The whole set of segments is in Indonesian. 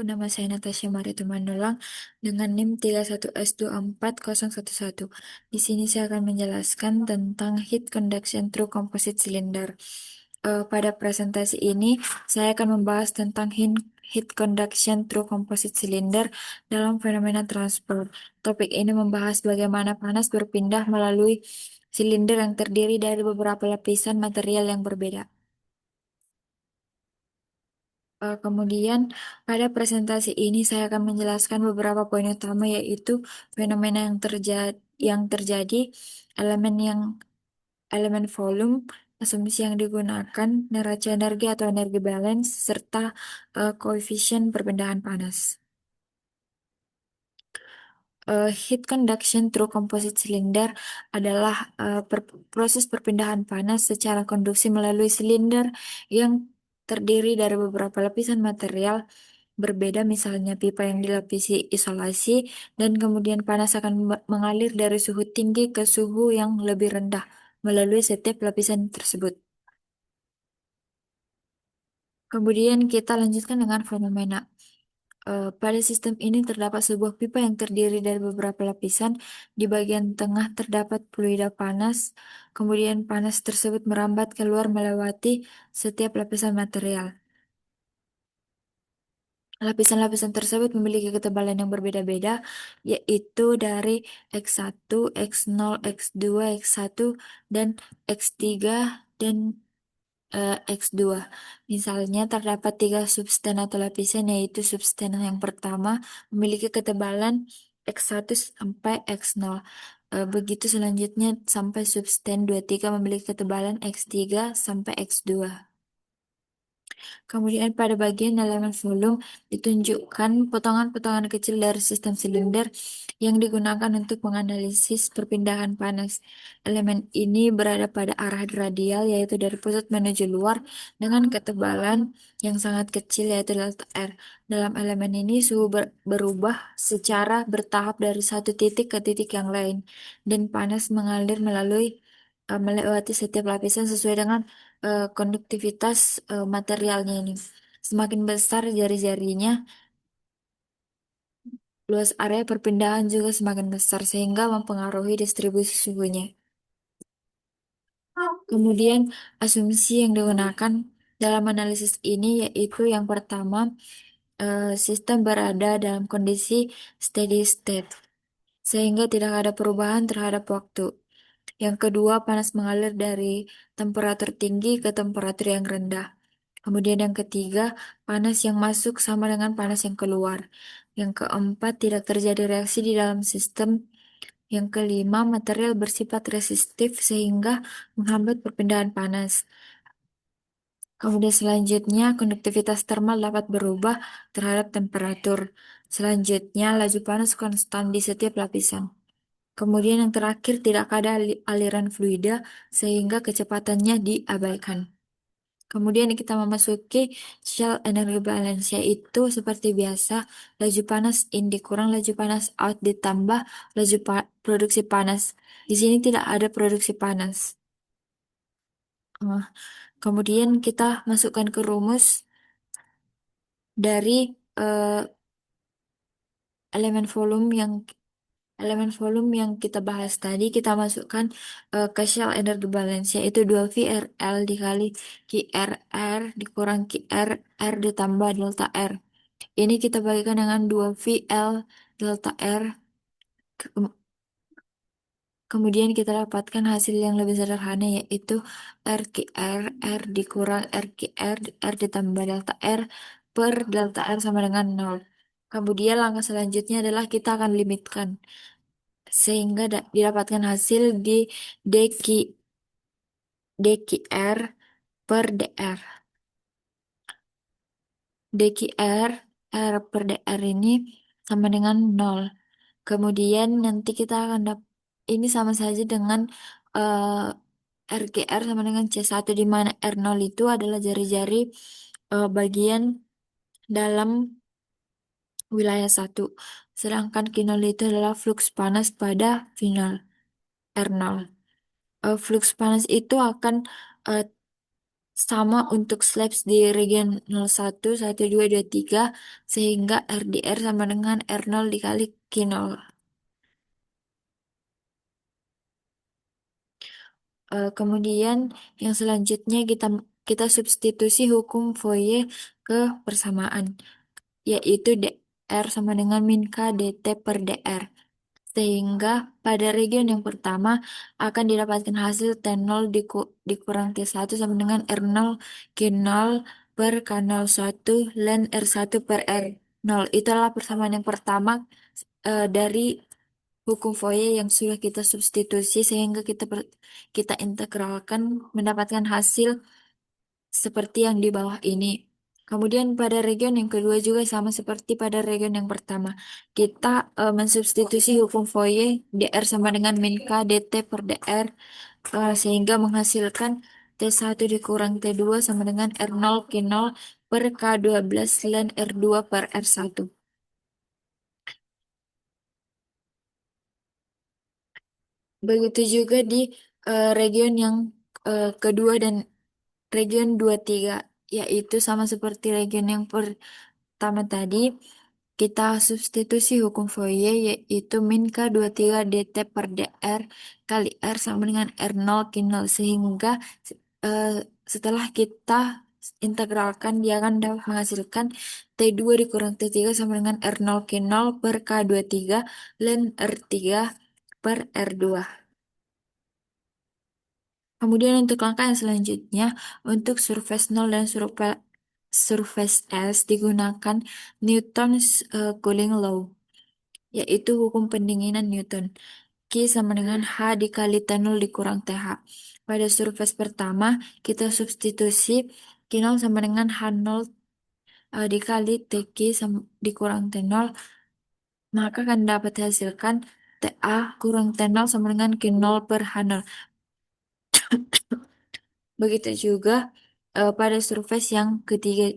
nama saya Natasha Marita Mandolang dengan NIM 31S24011. Di sini saya akan menjelaskan tentang heat conduction through composite cylinder. Pada presentasi ini, saya akan membahas tentang heat conduction through composite cylinder dalam fenomena transport. Topik ini membahas bagaimana panas berpindah melalui silinder yang terdiri dari beberapa lapisan material yang berbeda. Kemudian pada presentasi ini saya akan menjelaskan beberapa poin utama yaitu fenomena yang terjadi, elemen yang elemen volume, asumsi yang digunakan, neraca energi atau energi balance, serta koefisien perpindahan panas. Heat conduction through composite cylinder adalah proses perpindahan panas secara konduksi melalui silinder yang terdiri dari beberapa lapisan material berbeda, misalnya pipa yang dilapisi isolasi, dan kemudian panas akan mengalir dari suhu tinggi ke suhu yang lebih rendah melalui setiap lapisan tersebut. Kemudian kita lanjutkan dengan fenomena. Pada sistem ini terdapat sebuah pipa yang terdiri dari beberapa lapisan. Di bagian tengah terdapat fluida panas. Kemudian panas tersebut merambat keluar melewati setiap lapisan material. Lapisan-lapisan tersebut memiliki ketebalan yang berbeda-beda, yaitu dari X1, X0, X2, X1, dan X3, dan X2. Misalnya, terdapat tiga substan atau lapisan, yaitu substan yang pertama memiliki ketebalan X1 sampai X0. Begitu selanjutnya sampai substan 23 memiliki ketebalan X3 sampai X2. Kemudian pada bagian elemen volume ditunjukkan potongan-potongan kecil dari sistem silinder yang digunakan untuk menganalisis perpindahan panas. Elemen ini berada pada arah radial, yaitu dari pusat menuju luar, dengan ketebalan yang sangat kecil, yaitu delta R. Dalam elemen ini suhu berubah secara bertahap dari satu titik ke titik yang lain, dan panas mengalir melewati setiap lapisan sesuai dengan konduktivitas materialnya ini. Semakin besar jari-jarinya, luas area perpindahan juga semakin besar sehingga mempengaruhi distribusi suhunya. Kemudian asumsi yang digunakan dalam analisis ini yaitu yang pertama, sistem berada dalam kondisi steady state sehingga tidak ada perubahan terhadap waktu. Yang kedua, panas mengalir dari temperatur tinggi ke temperatur yang rendah. Kemudian yang ketiga, panas yang masuk sama dengan panas yang keluar. Yang keempat, tidak terjadi reaksi di dalam sistem. Yang kelima, material bersifat resistif sehingga menghambat perpindahan panas. Kemudian selanjutnya, konduktivitas termal dapat berubah terhadap temperatur. Selanjutnya, laju panas konstan di setiap lapisan. Kemudian yang terakhir, tidak ada aliran fluida sehingga kecepatannya diabaikan. Kemudian kita memasuki shell energy balance, yaitu seperti biasa, laju panas in dikurang laju panas out ditambah laju produksi panas. Di sini tidak ada produksi panas. Eh, Kemudian kita masukkan ke rumus dari eh, elemen volume yang kita bahas tadi, kita masukkan ke shell energy balance, yaitu 2VRL dikali QRR dikurang QRR ditambah delta R. Ini kita bagikan dengan 2VL delta R. Ke- Kemudian kita dapatkan hasil yang lebih sederhana, yaitu RQR, R dikurang RQR, R ditambah delta R per delta R sama dengan 0. Kemudian langkah selanjutnya adalah kita akan limitkan sehingga didapatkan hasil di DQR per DR. DQR R per DR ini sama dengan 0. Kemudian nanti kita akan ini sama saja dengan RGR sama dengan C1, di mana R0 itu adalah jari-jari bagian dalam wilayah 1. Sedangkan Q0 itu adalah fluks panas pada final R0. Fluks panas itu akan eh, Sama untuk slabs di region 01, 1, 2, 2, 3, sehingga RDR sama dengan R0 dikali Q0. Kemudian yang selanjutnya kita substitusi hukum Fourier ke persamaan, yaitu DR sama dengan min K dt per DR. Sehingga pada region yang pertama akan didapatkan hasil T0 dikurang T1 sama dengan R0 Q0 per K01 ln R1 per R0. Itulah persamaan yang pertama dari hukum Fourier yang sudah kita substitusi sehingga kita integralkan mendapatkan hasil seperti yang di bawah ini. Kemudian pada region yang kedua juga sama seperti pada region yang pertama. Kita mensubstitusi hukum Fourier dr sama dengan min K dt per dr sehingga menghasilkan T1 dikurang T2 sama dengan R0 Q0 per K12 ln R2 per R1. Begitu juga di region yang kedua dan region 23, yaitu sama seperti region yang pertama tadi, kita substitusi hukum Fourier yaitu min K23 dt per dr kali R sama dengan R0 Q0 sehingga eh, setelah kita integralkan dia akan dapat menghasilkan T2 dikurang T3 sama dengan R0 Q0 per K23 ln R3 per R2. Kemudian untuk langkah yang selanjutnya, untuk surface nol dan surface S digunakan Newton's cooling law, yaitu hukum pendinginan Newton. Q sama dengan H dikali T0 dikurang TH. Pada surface pertama, kita substitusi Q0 sama dengan H0 dikali TQ dikurang T0, maka akan dapat dihasilkan TA kurang T0 sama dengan Q0 per H0. Begitu juga pada surface yang ketiga,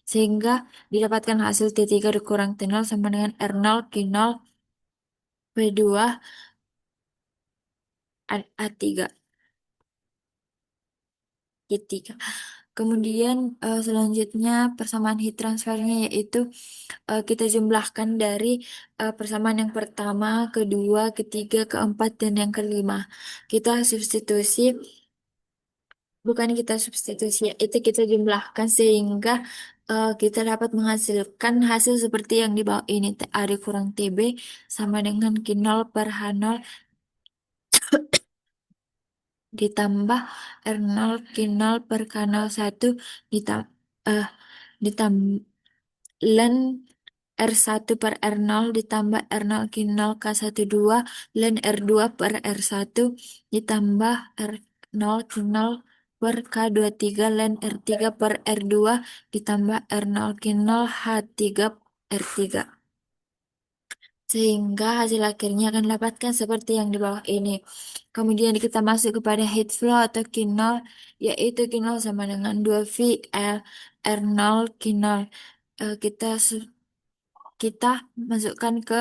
sehingga didapatkan hasil T3 dikurang T0 sama dengan R0 Q0 P2 A3 Q3. Kemudian selanjutnya persamaan heat transfernya yaitu kita jumlahkan dari persamaan yang pertama, kedua, ketiga, keempat, dan yang kelima. Kita substitusi Bukan kita substitusi, itu kita jumlahkan sehingga kita dapat menghasilkan hasil seperti yang di bawah ini. TA dikurang TB sama dengan Q0 per H0 ditambah R0 Q0 per K01 ditambah ditambah ln R1 per R0 ditambah R0 Q0 K12 ln R2 per R1 ditambah R0 Q0 per K23 ln R3 per R2 ditambah R0 Q0 H3 R3. Sehingga hasil akhirnya akan dapatkan seperti yang di bawah ini. Kemudian kita masuk kepada heat flow atau Q0, yaitu Q0 sama dengan 2V L R0 Q0. Kita kita masukkan ke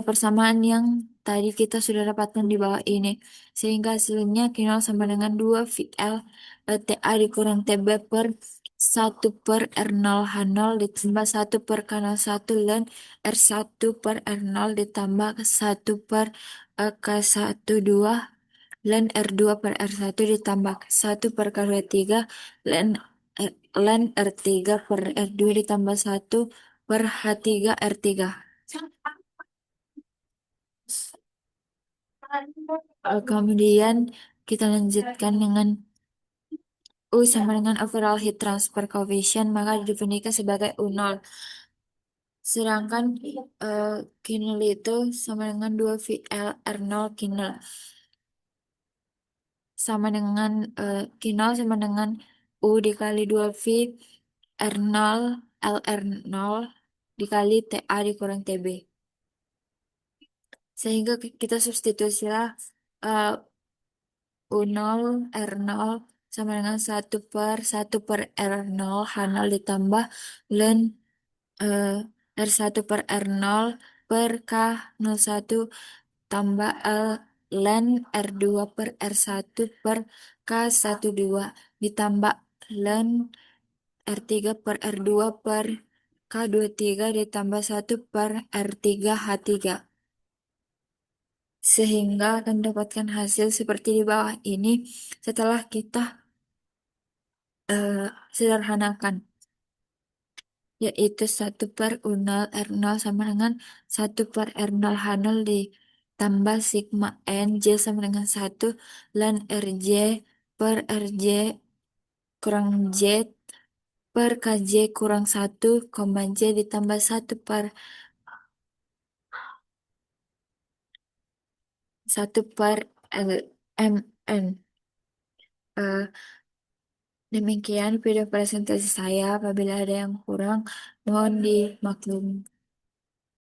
persamaan yang tadi kita sudah dapatkan di bawah ini. Sehingga hasilnya Q0 sama dengan 2 VL TA dikurang TB per 1 per R0 H0 ditambah 1 per K01 ln R1 per R0 ditambah 1 per K12 ln R2 per R1 ditambah 1 per K23 ln, ln R3 per R2 ditambah 1 per H3 R3. Kemudian kita lanjutkan dengan U sama dengan overall heat transfer coefficient, maka didefinisikan sebagai U0. Sedangkan uh, Q0 itu sama dengan 2VL R0 Q0. Sama dengan Q0 sama dengan U dikali 2V R0 LR0 dikali TA dikurang TB. Sehingga kita substitusilah uh, U0 R0 sama dengan 1 per H0 ditambah ln eh, R1 per R0 per K01 tambah ln R2 per R1 per K12 ditambah ln R3/R2 per K23 ditambah 1/R3H3. Sehingga akan mendapatkan hasil seperti di bawah ini setelah kita sederhanakan, yaitu 1/U0R0 sama dengan 1/R0H0 ditambah sigma N J sama dengan 1 ln RJ per RJ kurang J per KJ kurang 1, J ditambah 1/LMN. Eh, Demikian video presentasi saya. Apabila ada yang kurang, mohon dimaklumi.